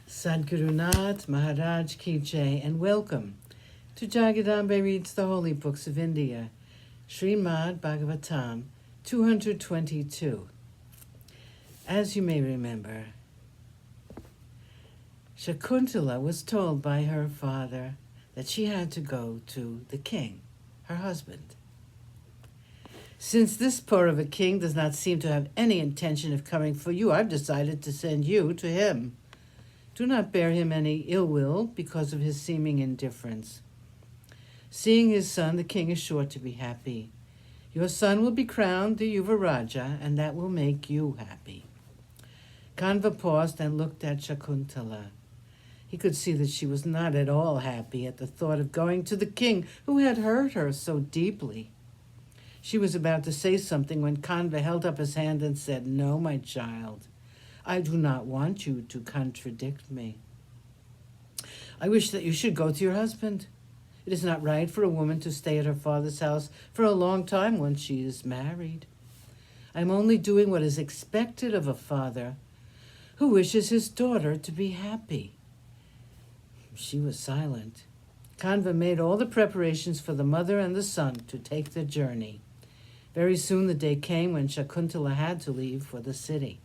Sadguru Nath Maharaj Ki Jai, and welcome to Jagadambe Reads the Holy Books of India, ShrimadBhagavatam222. As you may remember, Shakuntala was told by her father that she had to go to the king, her husband. Since this poor of a king does not seem to have any intention of coming for you, I've decided to send you to him. Do not bear him any ill will because of his seeming indifference. Seeing his son, the king is sure to be happy. Your son will be crowned the Yuvaraja, and that will make you happy. Kanva paused and looked at Shakuntala. He could see that she was not at all happy at the thought of going to the king who had hurt her so deeply. She was about to say something when Kanva held up his hand and said, "No, my child. I do not want you to contradict me. I wish that you should go to your husband. It is not right for a woman to stay at her father's house for a long time once she is married. I am only doing what is expected of a father who wishes his daughter to be happy." She was silent. Kanva made all the preparations for the mother and the son to take the journey. Very soon the day came when Shakuntala had to leave for the city.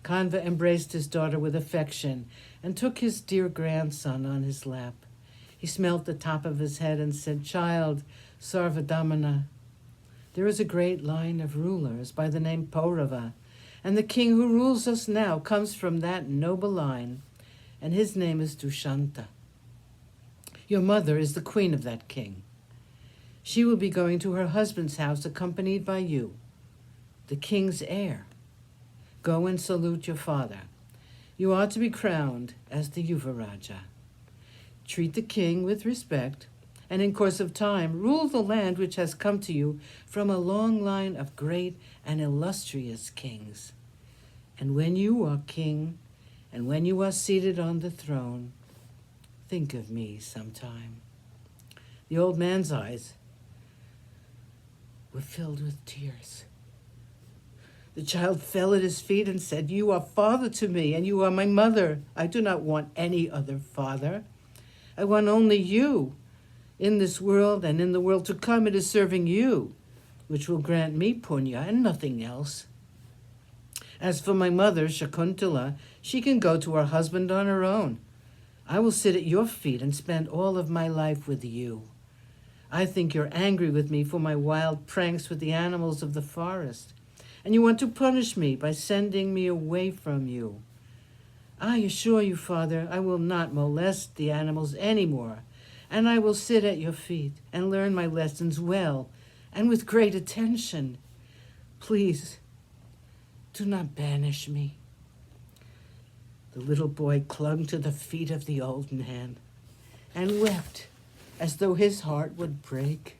Kanva embraced his daughter with affection and took his dear grandson on his lap. He smelt the top of his head and said, "Child, Sarvadamana, there is a great line of rulers by the name Paurava, and the king who rules us now comes from that noble line, and his name is Dushanta. Your mother is the queen of that king. She will be going to her husband's house accompanied by you, the king's heir. Go and salute your father. You are to be crowned as the Yuvaraja. Treat the king with respect, and in course of time rule the land which has come to you from a long line of great and illustrious kings. And when you are king, and when you are seated on the throne, think of me sometime." The old man's eyes were filled with tears. The child fell at his feet and said, "You are father to me, and you are my mother. I do not want any other father. I want only you. In this world and in the world to come, it is serving you, which will grant me punya and nothing else. As for my mother, Shakuntala, she can go to her husband on her own. I will sit at your feet and spend all of my life with you. I think you're angry with me for my wild pranks with the animals of the forest, and you want to punish me by sending me away from you. I assure you, Father, I will not molest the animals anymore, and I will sit at your feet and learn my lessons well and with great attention. Please, do not banish me." The little boy clung to the feet of the old man and wept as though his heart would break.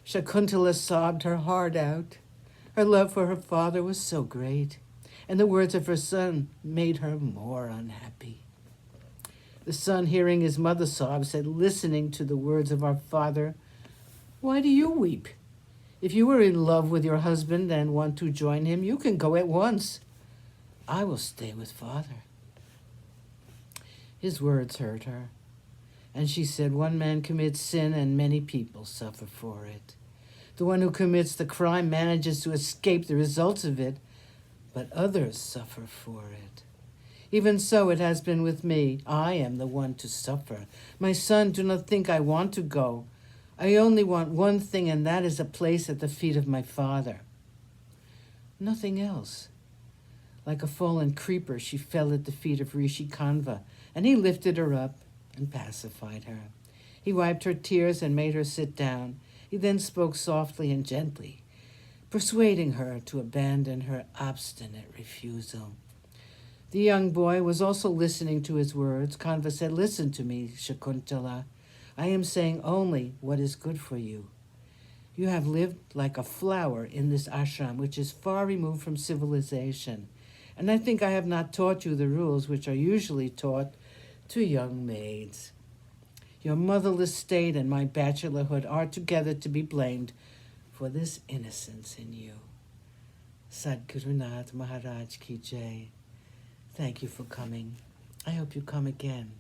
Shakuntala sobbed her heart out. Her love for her father was so great, and the words of her son made her more unhappy. The son, hearing his mother sob, said, listening to the words of our father, "Why do you weep? If you are in love with your husband and want to join him, you can go at once. I will stay with father." His words hurt her, and she said, "One man commits sin and many people suffer for it. The one who commits the crime manages to escape the results of it, but others suffer for it. Even so it has been with me. I am the one to suffer. My son, do not think I want to go. I only want one thing, and that is a place at the feet of my father. Nothing else." Like a fallen creeper, she fell at the feet of Rishi Kanva, and he lifted her up and pacified her. He wiped her tears and made her sit down. He then spoke softly and gently, persuading her to abandon her obstinate refusal. The young boy was also listening to his words. Kanva said, "Listen to me, Shakuntala. I am saying only what is good for you. You have lived like a flower in this ashram, which is far removed from civilization, and I think I have not taught you the rules which are usually taught to young maids. Your motherless state and my bachelorhood are together to be blamed for this innocence in you." Sadguru Nath Maharaj Ki Jai. Thank you for coming. I hope you come again.